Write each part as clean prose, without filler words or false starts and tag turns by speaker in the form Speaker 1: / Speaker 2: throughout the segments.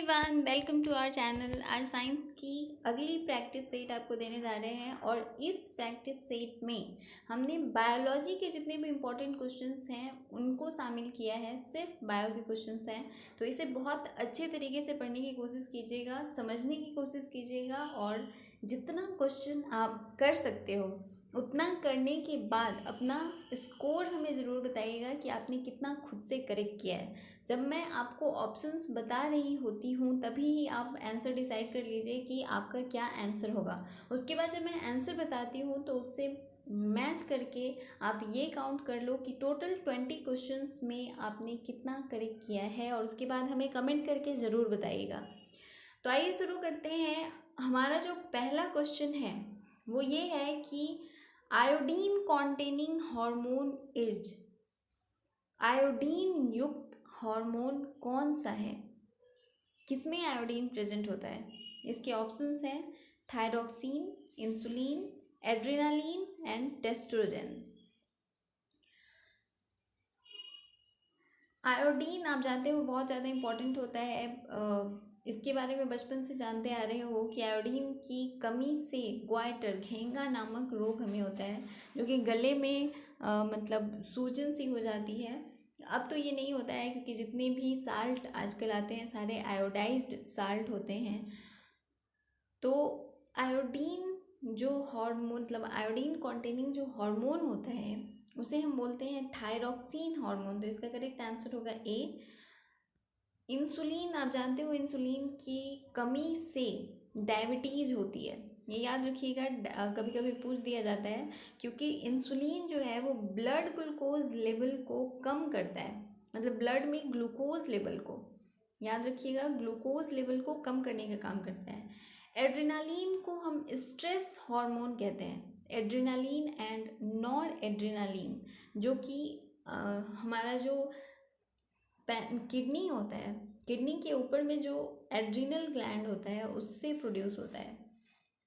Speaker 1: Everyone, welcome to our channel. आज science की अगली प्रैक्टिस सेट आपको देने जा रहे हैं और इस प्रैक्टिस सेट में हमने बायोलॉजी के जितने भी इम्पोर्टेंट क्वेश्चंस हैं उनको शामिल किया है। सिर्फ बायो के क्वेश्चंस हैं, तो इसे बहुत अच्छे तरीके से पढ़ने की कोशिश कीजिएगा, समझने की कोशिश कीजिएगा और जितना क्वेश्चन आप कर सकते हो उतना करने के बाद अपना स्कोर हमें ज़रूर बताइएगा कि आपने कितना खुद से करेक्ट किया है। जब मैं आपको ऑप्शंस बता रही होती हूँ तभी ही आप आंसर डिसाइड कर लीजिए कि आपका क्या आंसर होगा। उसके बाद जब मैं आंसर बताती हूँ तो उससे मैच करके आप ये काउंट कर लो कि टोटल 20 क्वेश्चंस में आपने कितना करेक्ट किया है और उसके बाद हमें कमेंट करके ज़रूर बताइएगा। तो आइए शुरू करते हैं। हमारा जो पहला क्वेश्चन है वो ये है कि iodine containing hormone is, iodine युक्त हार्मोन कौन सा है, किसमें आयोडीन प्रेजेंट होता है। इसके ऑप्शंस हैं thyroxine, insulin, adrenaline and testosterone. Iodine आप जानते हो बहुत ज़्यादा इम्पॉर्टेंट होता है। इसके बारे में बचपन से जानते आ रहे हो कि आयोडीन की कमी से ग्वाइटर, घेंगा नामक रोग हमें होता है, जो कि गले में मतलब सूजन सी हो जाती है। अब तो ये नहीं होता है क्योंकि जितने भी साल्ट आजकल आते हैं सारे आयोडाइज्ड साल्ट होते हैं। तो आयोडीन जो हार्मोन मतलब आयोडीन कॉन्टेनिंग जो हार्मोन होता है उसे हम बोलते हैं थायरोक्सिन हार्मोन। तो इसका करेक्ट आंसर होगा ए। इंसुलिन आप जानते हो, इंसुलिन की कमी से डायबिटीज़ होती है, ये याद रखिएगा। कभी कभी पूछ दिया जाता है क्योंकि इंसुलिन जो है वो ब्लड ग्लूकोज लेवल को कम करता है, मतलब ब्लड में ग्लूकोज लेवल को, याद रखिएगा, ग्लूकोज लेवल को कम करने का काम करता है। एड्रेनालिन को हम स्ट्रेस हार्मोन कहते हैं, एड्रेनालिन एंड नॉर एड्रेनालिन, जो कि हमारा जो किडनी होता है, किडनी के ऊपर में जो एड्रिनल ग्लैंड होता है उससे प्रोड्यूस होता है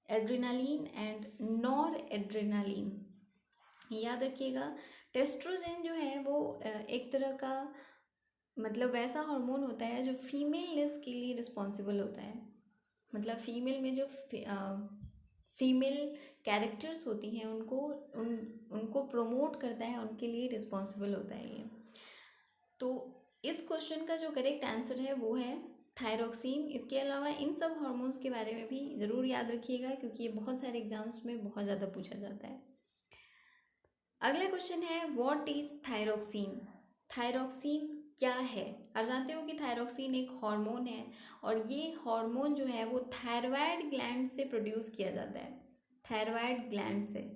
Speaker 1: एड्रेनालिन एंड नॉर एड्रेनालिन, याद रखिएगा। टेस्ट्रोजन जो है वो एक तरह का मतलब वैसा हार्मोन होता है जो फीमेलनेस के लिए रिस्पॉन्सिबल होता है, मतलब फीमेल में जो फीमेल कैरेक्टर्स होती हैं उनको प्रमोट करता है, उनके लिए रिस्पॉन्सिबल होता है ये। तो इस क्वेश्चन का जो करेक्ट आंसर है वो है थायरोक्सिन। इसके अलावा इन सब हार्मोन्स के बारे में भी ज़रूर याद रखिएगा क्योंकि ये बहुत सारे एग्जाम्स में बहुत ज़्यादा पूछा जाता है। अगला क्वेश्चन है व्हाट इज थायरोक्सिन। थायरोक्सिन क्या है। आप जानते हो कि थायरोक्सिन एक हार्मोन है और ये हार्मोन जो है वो थायराइड ग्लैंड से प्रोड्यूस किया जाता है, थायराइड ग्लैंड से।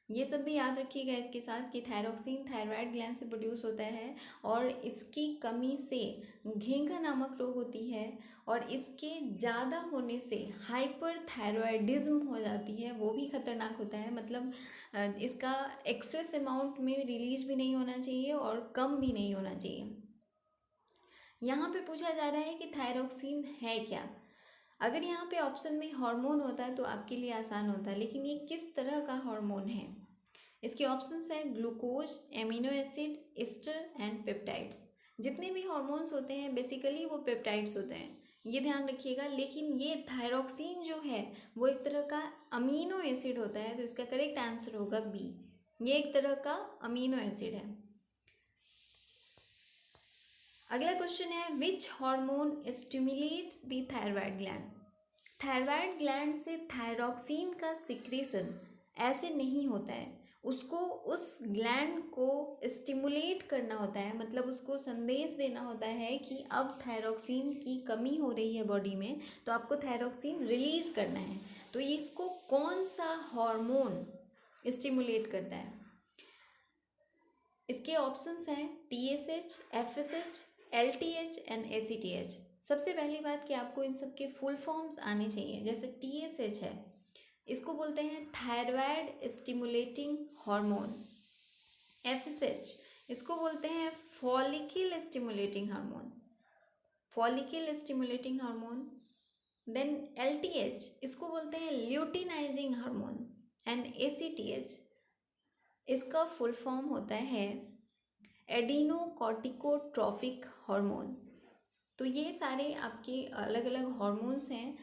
Speaker 1: ये सब भी याद रखिएगा इसके साथ कि थायरोक्सिन थायराइड ग्लैंड से प्रोड्यूस होता है और इसकी कमी से घेंगा नामक रोग होती है और इसके ज़्यादा होने से हाइपर थायरॉयडिज्म हो जाती है, वो भी खतरनाक होता है। मतलब इसका एक्सेस अमाउंट में रिलीज भी नहीं होना चाहिए और कम भी नहीं होना चाहिए। यहाँ पे पूछा जा रहा है कि थायरोक्सिन है क्या। अगर यहाँ पे ऑप्शन में हार्मोन होता तो आपके लिए आसान होता, लेकिन ये किस तरह का हार्मोन है। इसके ऑप्शंस हैं glucose, amino acid, ester and peptides. जितने भी हार्मोन्स होते हैं बेसिकली वो पेप्टाइड्स होते हैं, ये ध्यान रखिएगा। लेकिन ये थायरोक्सिन जो है वो एक तरह का अमीनो एसिड होता है, तो इसका करेक्ट आंसर होगा बी, ये एक तरह का अमीनो एसिड है। अगला क्वेश्चन है which hormone stimulates the thyroid gland. Thyroid gland से थायरोक्सिन का सिक्रेशन ऐसे नहीं होता है, उसको उस ग्लैंड को स्टिमुलेट करना होता है, मतलब उसको संदेश देना होता है कि अब थायरोक्सिन की कमी हो रही है बॉडी में, तो आपको थायरोक्सिन रिलीज करना है। तो इसको कौन सा हार्मोन स्टिमुलेट करता है। इसके ऑप्शंस हैं TSH, FSH, LTH and ACTH। सबसे पहली बात कि आपको इन सब के फुल फॉर्म्स आने चाहिए। जैसे TSH है, इसको बोलते हैं थायराइड स्टिमुलेटिंग हार्मोन। FSH इसको बोलते हैं follicle stimulating hormone, follicle stimulating hormone. Then LTH इसको बोलते हैं ल्यूटिनाइजिंग हार्मोन एंड ACTH इसका फुल फॉर्म होता है एडिनोकॉर्टिकोट्रॉफिक हार्मोन। तो ये सारे आपके अलग अलग हॉर्मोन्स हैं।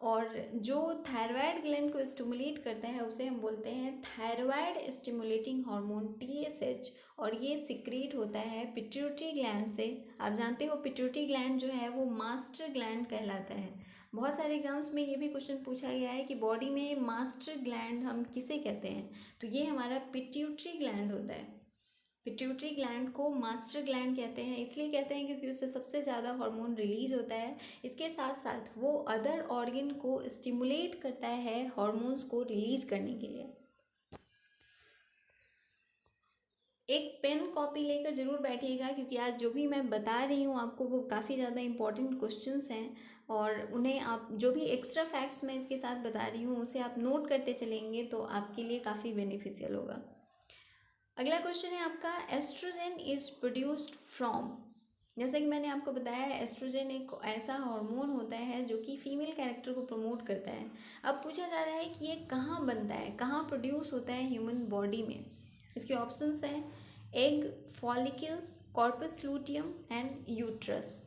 Speaker 1: और जो थायराइड ग्लैंड को स्टिमुलेट करता है उसे हम बोलते हैं थायराइड स्टिमुलेटिंग हार्मोन TSH। और ये सिक्रीट होता है पिट्यूटरी ग्लैंड से। आप जानते हो पिट्यूटरी ग्लैंड जो है वो मास्टर ग्लैंड कहलाता है। बहुत सारे एग्जाम्स में ये भी क्वेश्चन पूछा गया है कि बॉडी में मास्टर ग्लैंड हम किसे कहते हैं, तो ये हमारा पिट्यूटरी ग्लैंड होता है। पिट्यूटरी ग्लैंड को मास्टर ग्लैंड कहते हैं, इसलिए कहते हैं क्योंकि उससे सबसे ज़्यादा हार्मोन रिलीज होता है। इसके साथ साथ वो अदर ऑर्गन को स्टिमुलेट करता है हार्मोन्स को रिलीज करने के लिए। एक पेन कॉपी लेकर ज़रूर बैठिएगा, क्योंकि आज जो भी मैं बता रही हूँ आपको वो काफ़ी ज़्यादा इंपॉर्टेंट क्वेश्चंस हैं, और उन्हें आप जो भी एक्स्ट्रा फैक्ट्स मैं इसके साथ बता रही हूँ उसे आप नोट करते चलेंगे तो आपके लिए काफ़ी बेनिफिशियल होगा। अगला क्वेश्चन है आपका, एस्ट्रोजन इज प्रोड्यूस्ड फ्रॉम। जैसे कि मैंने आपको बताया, एस्ट्रोजन एक ऐसा हार्मोन होता है जो कि फीमेल कैरेक्टर को प्रमोट करता है। अब पूछा जा रहा है कि ये कहाँ बनता है, कहाँ प्रोड्यूस होता है ह्यूमन बॉडी में। इसके ऑप्शंस हैं egg, follicles, corpus luteum and uterus.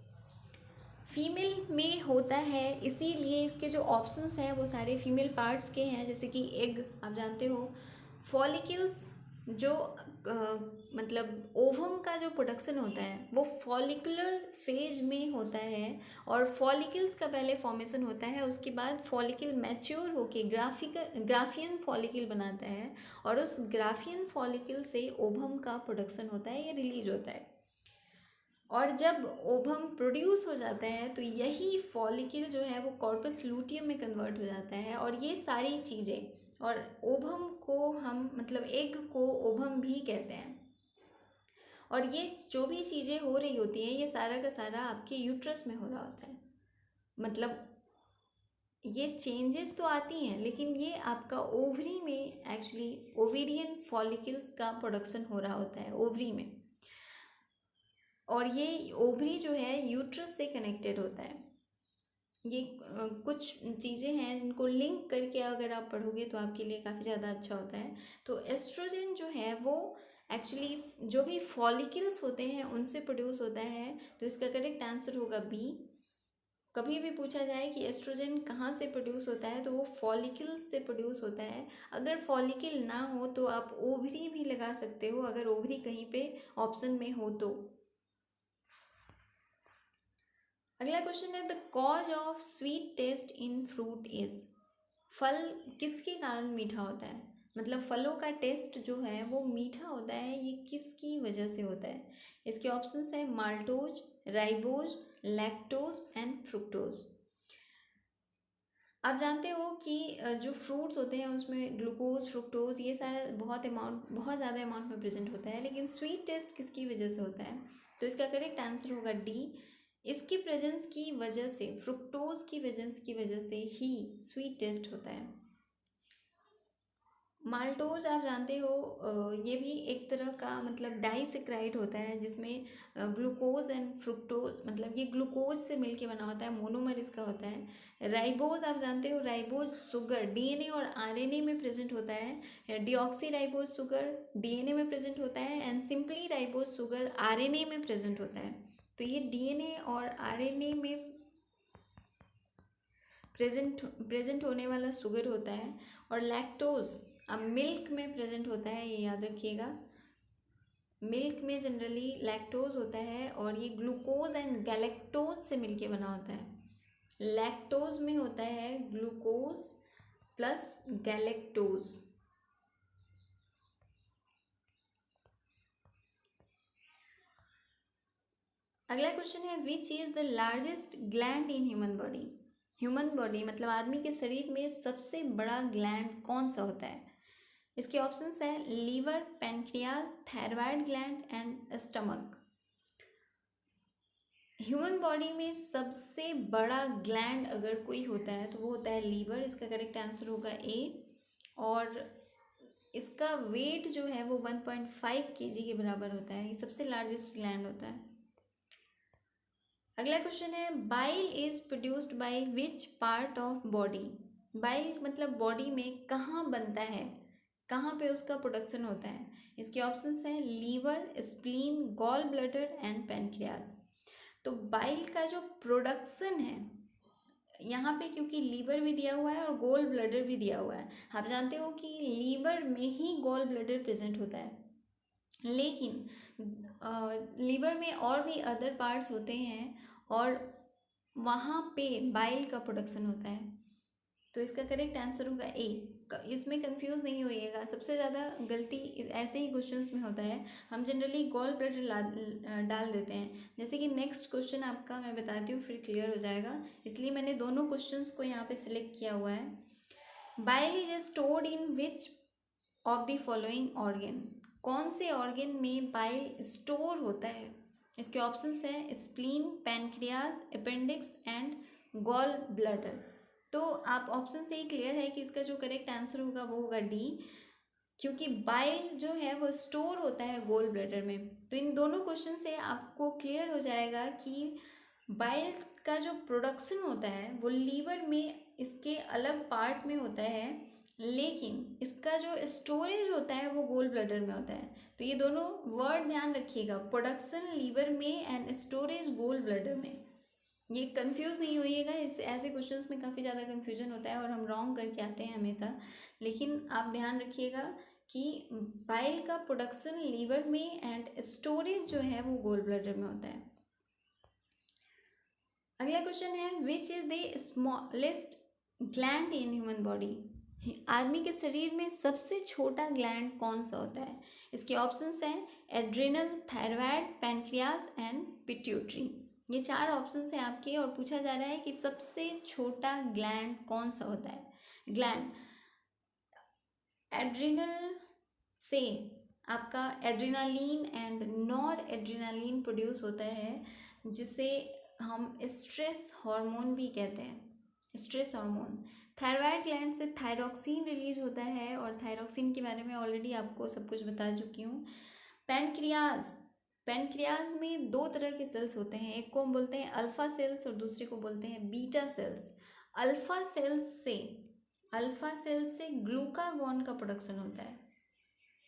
Speaker 1: Female में होता है, इसीलिए इसके जो ऑप्शंस हैं वो सारे फीमेल पार्ट्स के हैं, जैसे कि एग आप जानते हो, फॉलिकल्स जो मतलब ओवम का जो प्रोडक्शन होता है वो फॉलिकुलर फेज में होता है, और फॉलिकल्स का पहले फॉर्मेशन होता है, उसके बाद फॉलिकल मैच्योर होके ग्राफियन फॉलिकल बनाता है, और उस ग्राफियन फॉलिकल से ओवम का प्रोडक्शन होता है, ये रिलीज होता है। और जब ओवम प्रोड्यूस हो जाता है तो यही फॉलिकल जो है वो कॉर्पस लूटियम में कन्वर्ट हो जाता है, और ये सारी चीज़ें, और ओवम को हम मतलब एग को ओवम भी कहते हैं। और ये जो भी चीज़ें हो रही होती हैं ये सारा का सारा आपके यूट्रस में हो रहा होता है। मतलब ये चेंजेस तो आती हैं, लेकिन ये आपका ओवरी में एक्चुअली ओवेरियन फॉलिकल्स का प्रोडक्शन हो रहा होता है ओवरी में, और ये ओवरी जो है यूट्रस से कनेक्टेड होता है। ये कुछ चीज़ें हैं जिनको लिंक करके अगर आप पढ़ोगे तो आपके लिए काफ़ी ज़्यादा अच्छा होता है। तो एस्ट्रोजन जो है वो एक्चुअली जो भी फॉलिकल्स होते हैं उनसे प्रोड्यूस होता है, तो इसका करेक्ट आंसर होगा बी। कभी भी पूछा जाए कि एस्ट्रोजन कहाँ से प्रोड्यूस होता है तो वो फॉलिकल्स से प्रोड्यूस होता है। अगर फॉलिकल ना हो तो आप ओवरी भी लगा सकते हो, अगर ओवरी कहीं पे ऑप्शन में हो तो। अगला क्वेश्चन है, the cause of sweet taste in fruit is. फल किसके कारण मीठा होता है, मतलब फलों का टेस्ट जो है वो मीठा होता है, ये किसकी वजह से होता है। इसके ऑप्शंस हैं maltose, ribose, lactose and fructose. आप जानते हो कि जो फ्रूट्स होते हैं उसमें ग्लूकोज, फ्रुक्टोज ये सारा बहुत ज़्यादा अमाउंट में प्रेजेंट होता है, लेकिन स्वीट टेस्ट किसकी वजह से होता है, तो इसका करेक्ट आंसर होगा डी। इसकी प्रेजेंस की वजह से, फ्रुक्टोज की प्रेजेंस की वजह से ही स्वीट टेस्ट होता है। माल्टोज आप जानते हो ये भी एक तरह का मतलब डाइसेक्राइड होता है, जिसमें ग्लूकोज एंड फ्रुक्टोज मतलब ये ग्लूकोज से मिलके बना होता है, मोनोमर इसका होता है। राइबोज आप जानते हो, राइबोज शुगर डीएनए और आरएनए में प्रेजेंट होता है। डिऑक्सी राइबोज शुगर डीएनए में प्रेजेंट होता है, and simply ribose sugar RNA में प्रेजेंट होता है। तो ये डीएनए और आरएनए में प्रेजेंट होने वाला शुगर होता है। और लैक्टोज अब मिल्क में प्रेजेंट होता है, ये याद रखिएगा। मिल्क में जनरली लैक्टोज होता है, और ये ग्लूकोज एंड गैलेक्टोज से मिलके बना होता है। लैक्टोज में होता है ग्लूकोज प्लस गैलेक्टोज। अगला क्वेश्चन है, which is the largest gland in human body. Human body मतलब आदमी के शरीर में सबसे बड़ा ग्लैंड कौन सा होता है। इसके ऑप्शंस हैं liver, pancreas, thyroid gland and stomach. Human body में सबसे बड़ा ग्लैंड अगर कोई होता है तो वो होता है लीवर, इसका करेक्ट आंसर होगा ए। और इसका वेट जो है वो 1.5 kg के बराबर होता है, ये सबसे लार्जेस्ट ग्लैंड होता है। अगला क्वेश्चन है, bile is produced by which part of body. Bile मतलब बॉडी में कहाँ बनता है, कहाँ पे उसका प्रोडक्शन होता है। इसके ऑप्शंस हैं liver, spleen, gall bladder and pancreas. तो बाइल का जो प्रोडक्शन है यहाँ पे, क्योंकि लीवर भी दिया हुआ है और गोल ब्लैडर भी दिया हुआ है, आप जानते हो कि लीवर में ही गोल ब्लैडर प्रेजेंट होता है, लेकिन लीवर में और भी अदर पार्ट्स होते हैं और वहाँ पे बाइल का प्रोडक्शन होता है। तो इसका करेक्ट आंसर होगा ए। इसमें कंफ्यूज नहीं होइएगा, सबसे ज़्यादा गलती ऐसे ही क्वेश्चंस में होता है, हम जनरली गॉल ब्लैडर डाल देते हैं। जैसे कि नेक्स्ट क्वेश्चन आपका मैं बताती हूँ, फिर क्लियर हो जाएगा, इसलिए मैंने दोनों क्वेश्चंस को यहाँ पे सिलेक्ट किया हुआ है। Bile is stored in which of the following organ, कौन से ऑर्गेन में बाइल स्टोर होता है? इसके ऑप्शंस हैं spleen, pancreas, appendix and gall bladder. तो आप ऑप्शन से ही क्लियर है कि इसका जो करेक्ट आंसर होगा वो होगा डी, क्योंकि बाइल जो है वो स्टोर होता है गोल ब्लैडर में। तो इन दोनों क्वेश्चन से आपको क्लियर हो जाएगा कि बाइल का जो प्रोडक्शन होता है वो लीवर में इसके अलग पार्ट में होता है, लेकिन इसका जो स्टोरेज होता है वो गोल ब्लैडर में होता है। तो ये दोनों वर्ड ध्यान रखिएगा, प्रोडक्शन लीवर में एंड स्टोरेज गोल ब्लैडर में। ये कंफ्यूज नहीं होइएगा, इस ऐसे क्वेश्चंस में काफ़ी ज़्यादा कंफ्यूजन होता है और हम रॉन्ग करके आते हैं हमेशा, लेकिन आप ध्यान रखिएगा कि बाइल का प्रोडक्शन लीवर में एंड स्टोरेज जो है वो गोल ब्लैडर में होता है। अगला क्वेश्चन है which is the smallest gland in human body, आदमी के शरीर में सबसे छोटा ग्लैंड कौन सा होता है? इसके ऑप्शंस हैं adrenal, thyroid, pancreas and pituitary. ये चार ऑप्शंस हैं आपके और पूछा जा रहा है कि सबसे छोटा ग्लैंड कौन सा होता है। ग्लैंड एड्रिनल से आपका एड्रिनालीन एंड नॉर एड्रिनालीन प्रोड्यूस होता है, जिसे हम स्ट्रेस हार्मोन भी कहते हैं, स्ट्रेस हार्मोन। थायराइड ग्लैंड से थायरोक्सिन रिलीज होता है और थायरोक्सिन के बारे में ऑलरेडी आपको सब कुछ बता चुकी हूँ। पैनक्रियाज, पैनक्रियाज में दो तरह के सेल्स होते हैं, एक को बोलते हैं अल्फा सेल्स और दूसरे को बोलते हैं बीटा सेल्स। अल्फा सेल्स से ग्लूकागॉन का प्रोडक्शन होता है,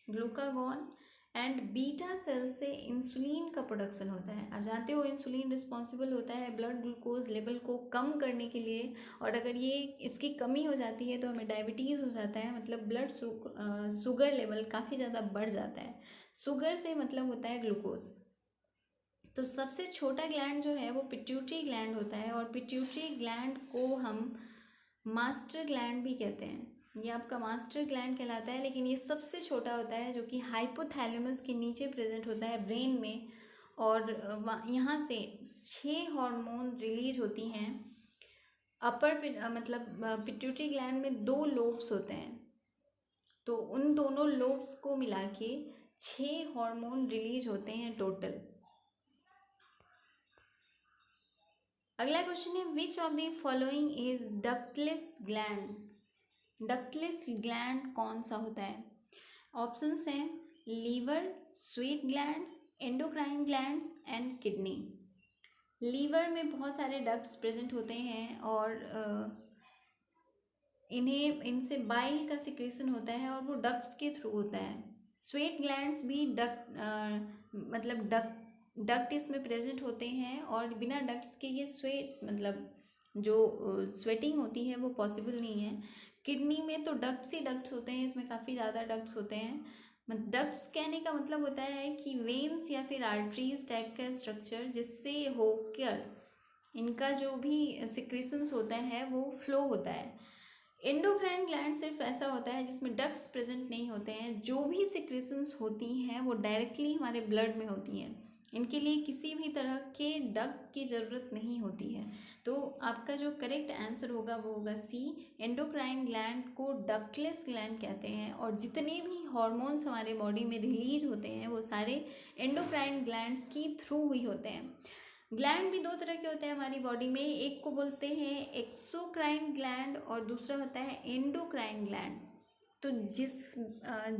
Speaker 1: ग्लूकागॉन, एंड बीटा सेल से इंसुलिन का प्रोडक्शन होता है। आप जानते हो इंसुलिन रिस्पॉन्सिबल होता है ब्लड ग्लूकोज लेवल को कम करने के लिए, और अगर ये इसकी कमी हो जाती है तो हमें डायबिटीज़ हो जाता है, मतलब ब्लड शुगर लेवल काफ़ी ज़्यादा बढ़ जाता है। शुगर से मतलब होता है ग्लूकोज। तो सबसे छोटा ग्लैंड जो है वो पिट्यूटरी ग्लैंड होता है, और पिट्यूटरी ग्लैंड को हम मास्टर ग्लैंड भी कहते हैं, ये आपका मास्टर ग्लैंड कहलाता है, लेकिन ये सबसे छोटा होता है जो कि हाइपोथैलेमस के नीचे प्रेजेंट होता है ब्रेन में, और यहाँ से 6 हार्मोन रिलीज होती हैं। मतलब पिट्यूटरी ग्लैंड में 2 लोब्स होते हैं, तो उन दोनों लोब्स को मिला के 6 हार्मोन रिलीज होते हैं टोटल। अगला क्वेश्चन है which of the following is ductless gland, ductless gland कौन सा होता है? ऑप्शंस हैं liver, sweat glands, endocrine glands and kidney. Liver में बहुत सारे डक्ट्स प्रेजेंट होते हैं और इनसे बाइल का सिक्रेशन होता है और वो डक्ट्स के थ्रू होता है। स्वेट ग्लैंड्स भी डक्ट इसमें प्रेजेंट होते हैं, और बिना डक्ट्स के ये स्वेट मतलब जो स्वेटिंग होती है वो पॉसिबल नहीं है। किडनी में तो डक्ट्स ही डक्ट्स होते हैं, इसमें काफ़ी ज़्यादा डक्ट्स होते हैं। डक्ट्स कहने का मतलब होता है कि वेन्स या फिर आर्टरीज टाइप का स्ट्रक्चर, जिससे होकर इनका जो भी सिक्रेशंस होता है वो फ्लो होता है। एंडोक्राइन ग्लैंड सिर्फ ऐसा होता है जिसमें डक्ट्स प्रेजेंट नहीं होते हैं, जो भी सिक्रेशंस होती हैं वो डायरेक्टली हमारे ब्लड में होती हैं, इनके लिए किसी भी तरह के डक्ट की ज़रूरत नहीं होती है। तो आपका जो करेक्ट आंसर होगा वो होगा सी, एंडोक्राइन ग्लैंड को डक्टलेस ग्लैंड कहते हैं, और जितने भी हार्मोन्स हमारे बॉडी में रिलीज होते हैं वो सारे एंडोक्राइन ग्लैंड्स की थ्रू हुई होते हैं। ग्लैंड भी दो तरह के होते हैं हमारी बॉडी में, एक को बोलते हैं एक्सोक्राइन ग्लैंड और दूसरा होता है एंडोक्राइन ग्लैंड। तो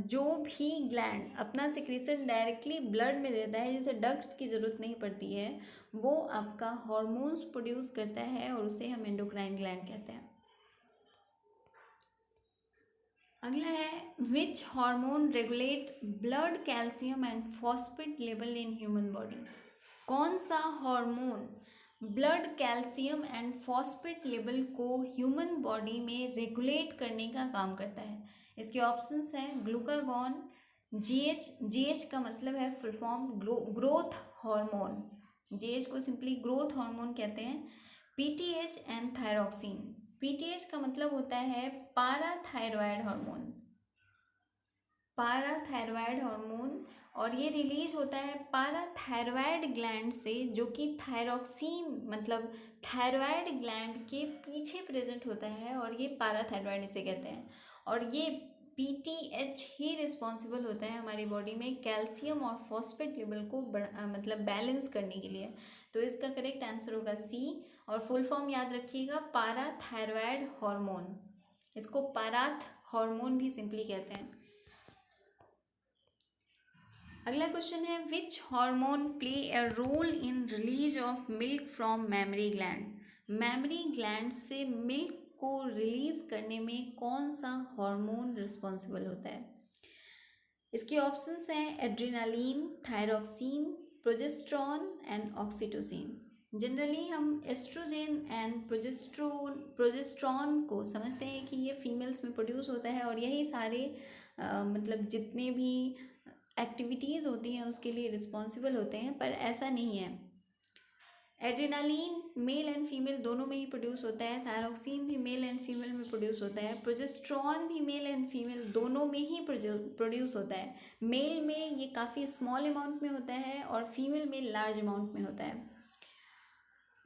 Speaker 1: जो भी ग्लैंड अपना सिक्रेशन डायरेक्टली ब्लड में देता है, जिसे डक्ट्स की ज़रूरत नहीं पड़ती है, वो आपका हार्मोन्स प्रोड्यूस करता है और उसे हम एंडोक्राइन ग्लैंड कहते हैं। अगला है which hormone regulate blood calcium and phosphate level in human body. कौन सा hormone blood calcium and phosphate level को ह्यूमन बॉडी में रेगुलेट करने का काम करता है? इसके ऑप्शंस हैं ग्लूकागॉन, जीएच, जीएच का मतलब है full form growth hormone, GH को सिंपली ग्रोथ हार्मोन कहते हैं, पीटीएच एंड थायरॉक्सिन। पीटीएच का मतलब होता है पाराथायरॉयड हार्मोन, पाराथायरॉयड हार्मोन, और ये रिलीज होता है पाराथायरॉयड ग्लैंड से, जो कि थायरॉक्सिन मतलब थायरॉयड ग्लैंड के पीछे प्रेजेंट होता है, और ये पाराथायरॉयड इसे कहते हैं। और ये पीटीएच ही रिस्पॉन्सिबल होता है हमारी बॉडी में कैल्शियम और फॉस्फेट लेवल को मतलब बैलेंस करने के लिए। तो इसका करेक्ट आंसर होगा सी। और फुल फॉर्म याद रखिएगा, पाराथायरॉयड हार्मोन, इसको पाराथ हार्मोन भी सिंपली कहते हैं। अगला क्वेश्चन है, which hormone play a role in release of milk from mammary gland? Mammary gland से मिल्क को रिलीज करने में कौन सा हार्मोन रिस्पॉन्सिबल होता है? इसके ऑप्शंस हैं adrenaline, thyroxine, progesterone and oxytocin. Generally हम एस्ट्रोजेन एंड प्रोजेस्ट्रॉन को समझते हैं कि ये फीमेल्स में प्रोड्यूस होता है, और यही सारे मतलब जितने भी एक्टिविटीज़ होती हैं उसके लिए रिस्पॉन्सिबल होते हैं, पर ऐसा नहीं है। एड्रेनालिन मेल एंड फीमेल दोनों में ही प्रोड्यूस होता है, थायरॉक्सिन भी मेल एंड फीमेल में प्रोड्यूस होता है, प्रोजेस्ट्रॉन भी मेल एंड फीमेल दोनों में ही प्रोड्यूस होता है। मेल में ये काफ़ी स्मॉल अमाउंट में होता है और फीमेल में लार्ज अमाउंट में होता है।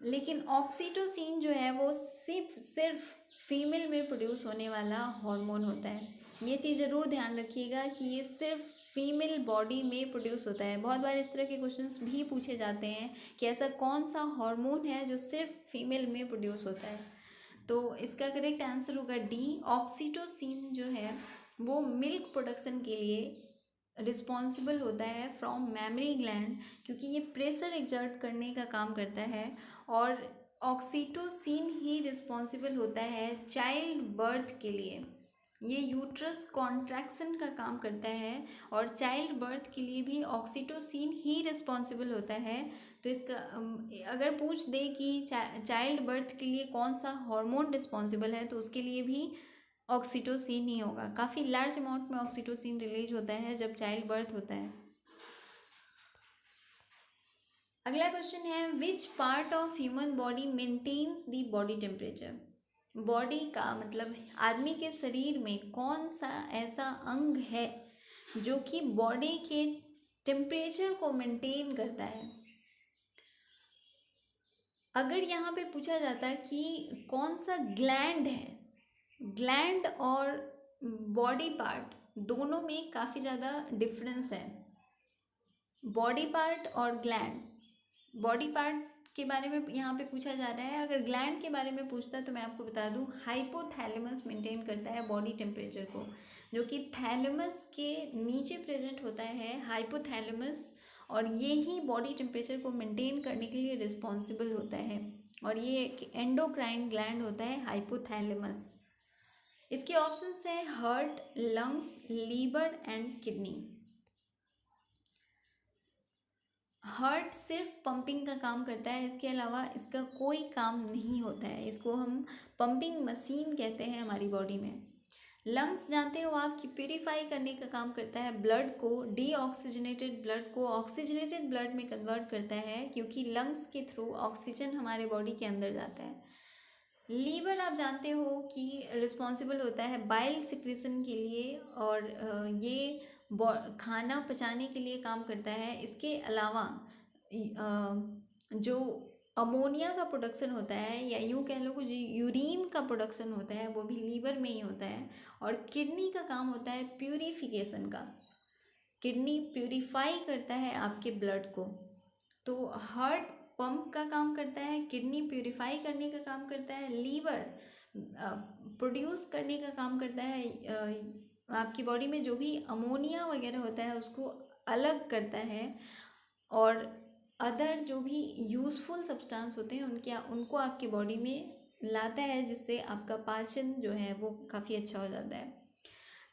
Speaker 1: लेकिन ऑक्सीटोसिन जो है वो सिर्फ फीमेल में प्रोड्यूस होने वाला हार्मोन होता है। ये चीज़ ज़रूर ध्यान रखिएगा कि ये सिर्फ फीमेल बॉडी में प्रोड्यूस होता है। बहुत बार इस तरह के क्वेश्चंस भी पूछे जाते हैं कि ऐसा कौन सा हार्मोन है जो सिर्फ फीमेल में प्रोड्यूस होता है। तो इसका करेक्ट आंसर होगा डी। ऑक्सीटोसिन जो है वो मिल्क प्रोडक्शन के लिए रिस्पॉन्सिबल होता है फ्रॉम मेमरी ग्लैंड, क्योंकि ये प्रेशर एक्सर्ट करने का काम करता है। और ऑक्सीटोसिन ही रिस्पॉन्सिबल होता है चाइल्ड बर्थ के लिए। ये यूट्रस कॉन्ट्रैक्शन का काम करता है, और चाइल्ड बर्थ के लिए भी ऑक्सीटोसिन ही रिस्पॉन्सिबल होता है। तो इसका अगर पूछ दे कि चाइल्ड बर्थ के लिए कौन सा हार्मोन रिस्पॉन्सिबल है, तो उसके लिए भी ऑक्सीटोसिन ही होगा। काफ़ी लार्ज अमाउंट में ऑक्सीटोसिन रिलीज होता है जब चाइल्ड बर्थ होता है। अगला क्वेश्चन है, which part of human body maintains the body temperature? Body का मतलब आदमी के शरीर में कौन सा ऐसा अंग है जो कि बॉडी के टेम्परेचर को मेंटेन करता है? अगर यहाँ पे पूछा जाता कि कौन सा ग्लैंड है, ग्लैंड और बॉडी पार्ट दोनों में काफ़ी ज़्यादा डिफरेंस है। बॉडी पार्ट और ग्लैंड, बॉडी पार्ट के बारे में यहाँ पे पूछा जा रहा है। अगर ग्लैंड के बारे में पूछता तो मैं आपको बता दूँ, हाइपोथैलेमस मेंटेन करता है बॉडी टेम्परेचर को, जो कि थैलेमस के नीचे प्रेजेंट होता है हाइपोथैलेमस, और ये ही बॉडी टेम्परेचर को मेंटेन करने के लिए रिस्पॉन्सिबल होता है। और ये एक एंडोक्राइन ग्लैंड होता है हाइपोथैलेमस। इसके ऑप्शंस हैं heart, lungs, liver and kidney. Heart सिर्फ पंपिंग का काम करता है, इसके अलावा इसका कोई काम नहीं होता है। इसको हम पंपिंग मशीन कहते हैं हमारी बॉडी में। लंग्स जानते हो आप कि प्यूरिफाई करने का काम करता है, ब्लड को, डीऑक्सीजनेटेड ब्लड को ऑक्सीजनेटेड ब्लड में कन्वर्ट करता है, क्योंकि लंग्स के थ्रू ऑक्सीजन हमारे बॉडी के अंदर जाता है। लीवर आप जानते हो कि रिस्पॉन्सिबल होता है बाइल सिक्रेशन के लिए, और ये खाना पचाने के लिए काम करता है। इसके अलावा जो अमोनिया का प्रोडक्शन होता है, या यूँ कह लो कि जो यूरिन का प्रोडक्शन होता है, वो भी लीवर में ही होता है। और किडनी का काम होता है प्यूरिफिकेशन का, किडनी प्यूरिफाई करता है आपके ब्लड को। तो हार्ट पंप का काम करता है, किडनी प्यूरिफाई करने का काम करता है, लीवर प्रोड्यूस करने का काम करता है, आपकी बॉडी में जो भी अमोनिया वगैरह होता है उसको अलग करता है, और अदर जो भी यूज़फुल सब्सटेंस होते हैं उनको आपकी बॉडी में लाता है, जिससे आपका पाचन जो है वो काफ़ी अच्छा हो जाता है।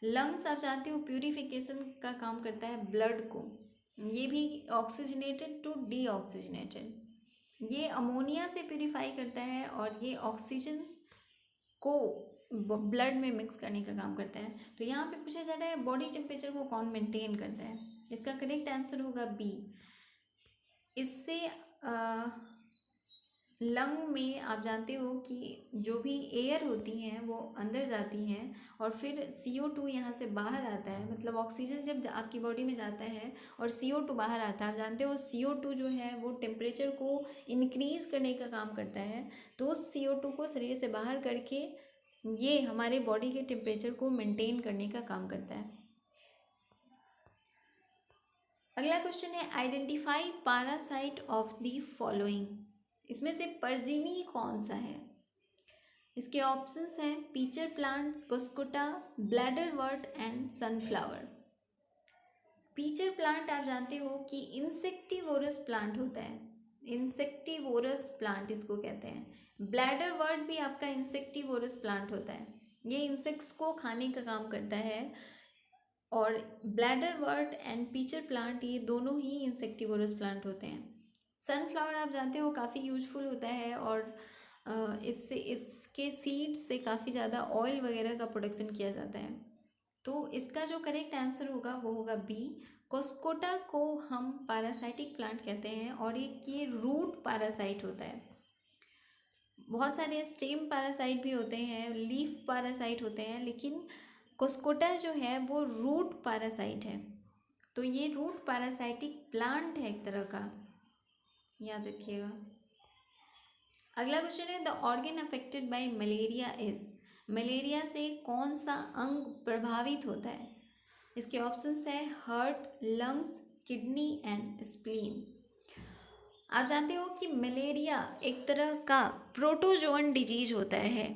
Speaker 1: लंग्स आप जानते हो प्यूरिफिकेशन का काम करता है ब्लड को, ये भी ऑक्सीजनेटेड टू डीऑक्सीजनेटेड। ये अमोनिया से प्यूरिफाई करता है और ये ऑक्सीजन को ब्लड में मिक्स करने का काम करता है। तो यहाँ पे पूछा जा रहा है बॉडी टेम्परेचर को कौन मेंटेन करता है, इसका करेक्ट आंसर होगा बी। इससे लंग में आप जानते हो कि जो भी एयर होती हैं वो अंदर जाती हैं और फिर CO2 यहाँ से बाहर आता है। मतलब ऑक्सीजन जब आपकी बॉडी में जाता है और CO2 बाहर आता है, आप जानते हो CO2 जो है वो टेम्परेचर को इंक्रीज़ करने का काम करता है। तो उस CO2 को शरीर से बाहर करके ये हमारे बॉडी के टेम्परेचर को मेंटेन करने का काम करता है। अगला क्वेश्चन है identify parasite of the following. इसमें से परजीवी कौन सा है? इसके ऑप्शंस हैं pitcher plant, cuscuta, bladderwort and sunflower. Pitcher plant आप जानते हो कि इंसेक्टिवोरस प्लांट होता है, इंसेक्टिवोरस प्लांट इसको कहते हैं। ब्लैडर वर्ट भी आपका इंसेक्टिवोरस प्लांट होता है, ये इंसेक्ट्स को खाने का काम करता है। और ब्लैडर वर्ट एंड पीचर प्लांट ये दोनों ही इंसेक्टिवोरस प्लांट होते हैं। सनफ्लावर आप जानते हो काफ़ी यूजफुल होता है और इससे इसके सीड्स से काफ़ी ज़्यादा ऑयल वगैरह का प्रोडक्शन किया जाता है। तो इसका जो करेक्ट आंसर होगा वो होगा बी। कोस्कोटा को हम पैरासाइटिक प्लांट कहते हैं और एक ये रूट पैरासाइट होता है। बहुत सारे स्टेम पैरासाइट भी होते हैं, लीफ पैरासाइट होते हैं, लेकिन कोस्कोटा जो है वो रूट पैरासाइट है। तो ये रूट पैरासाइटिक प्लांट है एक तरह का, याद रखिएगा। अगला क्वेश्चन है the organ affected by malaria is. Malaria से कौन सा अंग प्रभावित होता है? इसके ऑप्शंस है heart, lungs, kidney and spleen. आप जानते हो कि मलेरिया एक तरह का प्रोटोजोअन डिजीज होता है,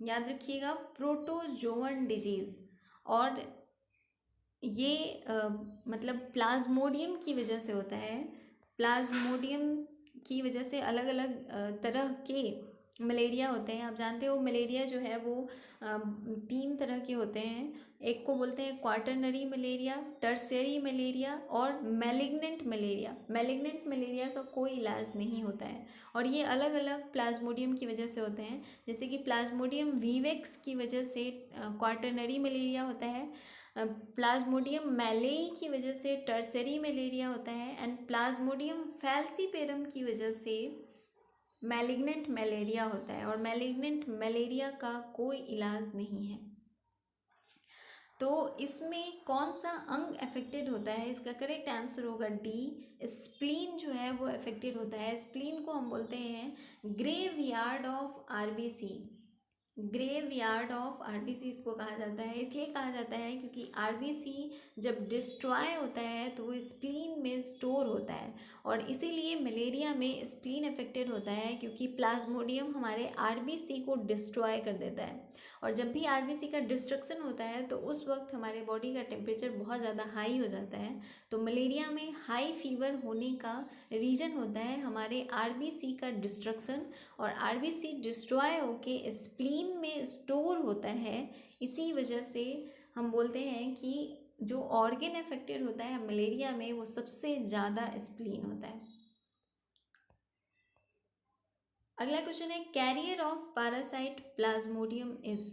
Speaker 1: याद रखिएगा प्रोटोजोअन डिजीज। और ये मतलब प्लाज्मोडियम की वजह से होता है। प्लाज्मोडियम की वजह से अलग अलग तरह के मलेरिया होते हैं। आप जानते हो मलेरिया जो है वो 3 तरह के होते हैं। एक को बोलते हैं क्वाटरनरी मलेरिया, टर्शियरी मलेरिया और मैलिग्नेंट मलेरिया। मैलिग्नेंट मलेरिया का कोई इलाज नहीं होता है और ये अलग अलग प्लाज्मोडियम की वजह से होते हैं। जैसे कि प्लाज्मोडियम वीवेक्स की वजह से क्वाटरनरी मलेरिया होता है, प्लाज्मोडियम मैलेई की वजह से टर्सरी मलेरिया होता है एंड प्लाज्मोडियम फैल्सीपेरम की वजह से मैलिग्नेंट मलेरिया होता है। और मैलिग्नेंट मलेरिया का कोई इलाज नहीं है। तो इसमें कौन सा अंग अफेक्टेड होता है? इसका करेक्ट आंसर होगा डी, स्प्लीन जो है वो अफेक्टेड होता है। स्प्लीन को हम बोलते हैं graveyard of RBC. Graveyard of RBC इसको कहा जाता है, इसलिए कहा जाता है क्योंकि आरबीसी जब डिस्ट्रॉय होता है तो वो स्प्लीन में स्टोर होता है। और इसीलिए मलेरिया में स्प्लीन अफेक्टेड होता है क्योंकि प्लाज्मोडियम हमारे आरबीसी को डिस्ट्रॉय कर देता है। और जब भी आरबीसी का डिस्ट्रक्शन होता है तो उस वक्त हमारे बॉडी का टेम्परेचर बहुत ज़्यादा हाई हो जाता है। तो मलेरिया में हाई फीवर होने का रीज़न होता है हमारे आरबीसी का डिस्ट्रक्शन। और आरबीसी डिस्ट्रॉय होके स्प्लीन में स्टोर होता है। इसी वजह से हम बोलते हैं कि जो ऑर्गन अफेक्टेड होता है मलेरिया में वो सबसे ज़्यादा स्प्लीन होता है। अगला क्वेश्चन है carrier of parasite Plasmodium is.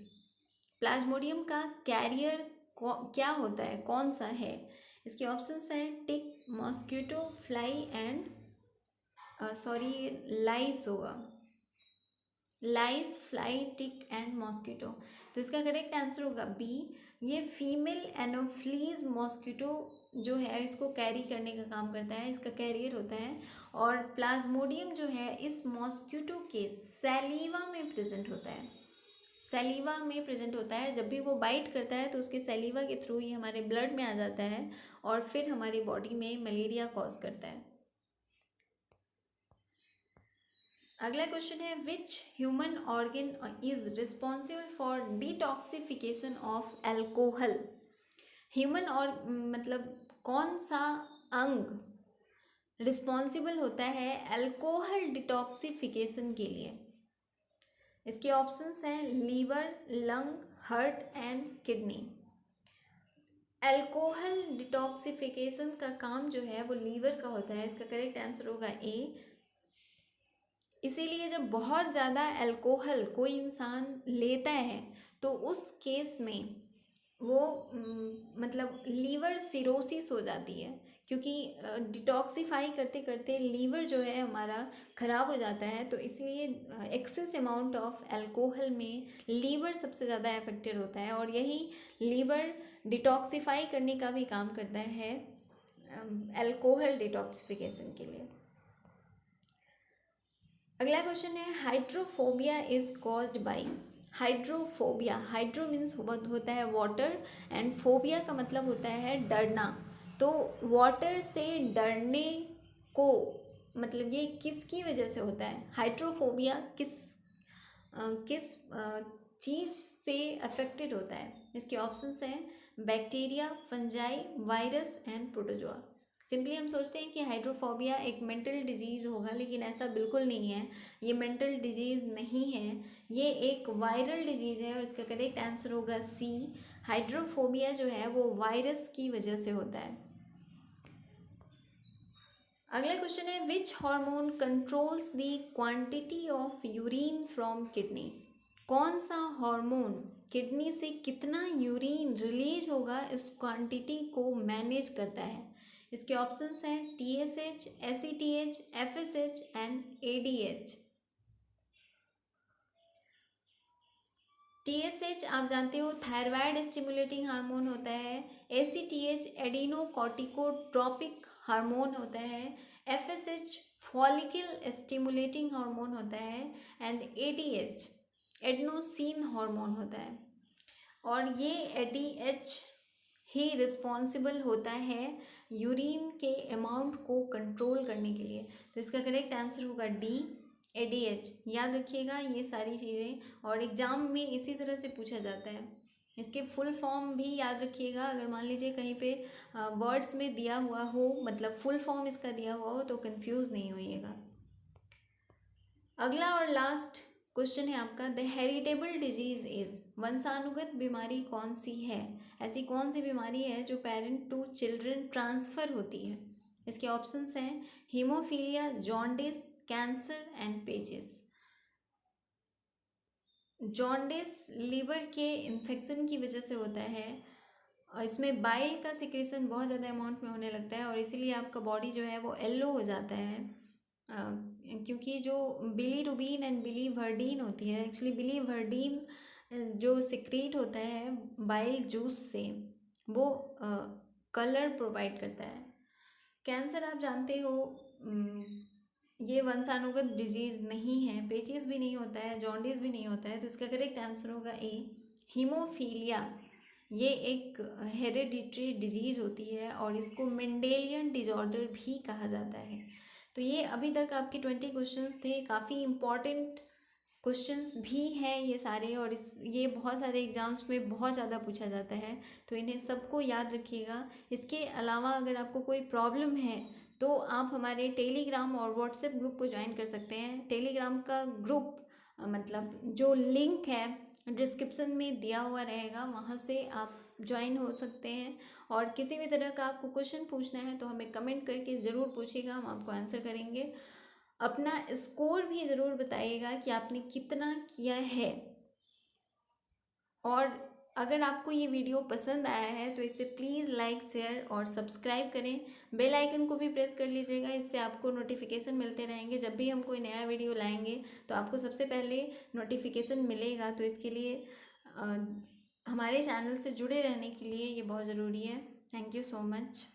Speaker 1: Plasmodium का कैरियर क्या होता है, कौन सा है? इसके ऑप्शंस हैं टिक, मॉस्किटो, फ्लाई एंड लाइस होगा, लाइस, फ्लाई, टिक एंड मॉस्किटो। तो इसका करेक्ट आंसर होगा बी। ये फीमेल एनोफ्लीज मॉस्किटो जो है इसको कैरी करने का काम करता है, इसका कैरियर होता है। और प्लाज्मोडियम जो है इस मॉस्किटो के सैलीवा में प्रेजेंट होता है, सैलीवा में प्रेजेंट होता है। जब भी वो बाइट करता है तो उसके सैलीवा के थ्रू ही हमारे ब्लड में आ जाता है और फिर हमारी बॉडी में मलेरिया कॉज करता है। अगला क्वेश्चन है which human organ is responsible for detoxification of alcohol. Human और मतलब कौन सा अंग रिस्पॉन्सिबल होता है अल्कोहल डिटॉक्सिफिकेशन के लिए? इसके ऑप्शंस हैं liver, lung, heart and kidney. Alcohol detoxification का काम जो है वो लीवर का होता है। इसका करेक्ट आंसर होगा ए। इसीलिए जब बहुत ज़्यादा अल्कोहल कोई इंसान लेता है तो उस केस में वो मतलब लीवर सिरोसिस हो जाती है, क्योंकि डिटॉक्सिफाई करते करते लीवर जो है हमारा ख़राब हो जाता है। तो इसलिए एक्सेस अमाउंट ऑफ अल्कोहल में लीवर सबसे ज़्यादा अफेक्टेड होता है, और यही लीवर डिटॉक्सिफाई करने का भी काम करता है अल्कोहल डिटॉक्सिफिकेशन के लिए। अगला क्वेश्चन है hydrophobia is caused by. Hydrophobia, hydro means होता है वाटर एंड फोबिया का मतलब होता है डरना। तो वाटर से डरने को मतलब ये किसकी वजह से होता है? हाइड्रोफोबिया किस चीज़ से अफेक्टेड होता है? इसके ऑप्शंस हैं bacteria, fungi, virus and protozoa. Simply हम सोचते हैं कि हाइड्रोफोबिया एक मेंटल डिजीज़ होगा, लेकिन ऐसा बिल्कुल नहीं है। ये मेंटल डिजीज़ नहीं है, ये एक वायरल डिजीज़ है, और इसका करेक्ट आंसर होगा सी। हाइड्रोफोबिया जो है वो वायरस की वजह से होता है। अगला क्वेश्चन है which hormone controls the quantity of urine from kidney. कौन सा हार्मोन किडनी से कितना यूरिन रिलीज होगा इस क्वांटिटी को मैनेज करता है? इसके ऑप्शंस हैं TSH, ACTH, FSH and ADH। TSH आप जानते हो थायराइड स्टिमुलेटिंग हार्मोन होता है। ACTH एडिनोकॉर्टिकोट्रोपिक हार्मोन होता है। FSH फॉलिकल स्टिमुलेटिंग हार्मोन होता है एंड ADH एडनोसिन हार्मोन होता है। और ये ADH ही रिस्पॉन्सिबल होता है यूरिन के अमाउंट को कंट्रोल करने के लिए। तो इसका करेक्ट आंसर होगा डी, ADH। याद रखिएगा ये सारी चीज़ें, और एग्ज़ाम में इसी तरह से पूछा जाता है। इसके फुल फॉर्म भी याद रखिएगा, अगर मान लीजिए कहीं पे वर्ड्स में दिया हुआ हो, मतलब फुल फॉर्म इसका दिया हुआ हो, तो कंफ्यूज नहीं होइएगा। अगला और लास्ट क्वेश्चन है आपका द हेरिटेबल डिजीज इज। वंशानुगत बीमारी कौन सी है? ऐसी कौन सी बीमारी है जो पेरेंट टू चिल्ड्रन ट्रांसफ़र होती है? इसके ऑप्शंस हैं हीमोफीलिया, जॉन्डिस, कैंसर एंड पेचिस। जॉन्डिस लीवर के इन्फेक्शन की वजह से होता है, और इसमें बाइल का सिक्रेशन बहुत ज़्यादा अमाउंट में होने लगता है, और इसीलिए आपका बॉडी जो है वो येलो हो जाता है। क्योंकि जो बिलीरुबिन एंड बिलीवर्डिन होती है, एक्चुअली बिलीवर्डिन जो सिक्रीट होता है बाइल जूस से, वो कलर प्रोवाइड करता है। कैंसर आप जानते हो ये वंशानुगत डिजीज़ नहीं है, पेचिस भी नहीं होता है, जॉन्डिस भी नहीं होता है। तो इसका करेक्ट आंसर होगा ए, हीमोफीलिया। ये एक हेरेडिटरी डिजीज़ होती है, और इसको मेंडेलियन डिजॉर्डर भी कहा जाता है। तो ये अभी तक आपके 20 क्वेश्चंस थे, काफ़ी इम्पॉर्टेंट क्वेश्चंस भी हैं ये सारे, और ये बहुत सारे एग्ज़ाम्स में बहुत ज़्यादा पूछा जाता है, तो इन्हें सबको याद रखिएगा। इसके अलावा अगर आपको कोई प्रॉब्लम है तो आप हमारे टेलीग्राम और व्हाट्सएप ग्रुप को ज्वाइन कर सकते हैं। टेलीग्राम का ग्रुप मतलब जो लिंक है डिस्क्रिप्शन में दिया हुआ रहेगा, वहाँ से आप ज्वाइन हो सकते हैं। और किसी भी तरह का आपको क्वेश्चन पूछना है तो हमें कमेंट करके ज़रूर पूछिएगा, हम आपको आंसर करेंगे। अपना स्कोर भी ज़रूर बताइएगा कि आपने कितना किया है। और अगर आपको ये वीडियो पसंद आया है तो इसे प्लीज़ लाइक, शेयर और सब्सक्राइब करें। बेल आइकन को भी प्रेस कर लीजिएगा, इससे आपको नोटिफिकेशन मिलते रहेंगे। जब भी हम कोई नया वीडियो लाएंगे तो आपको सबसे पहले नोटिफिकेशन मिलेगा। तो इसके लिए हमारे चैनल से जुड़े रहने के लिए ये बहुत ज़रूरी है। Thank you so much.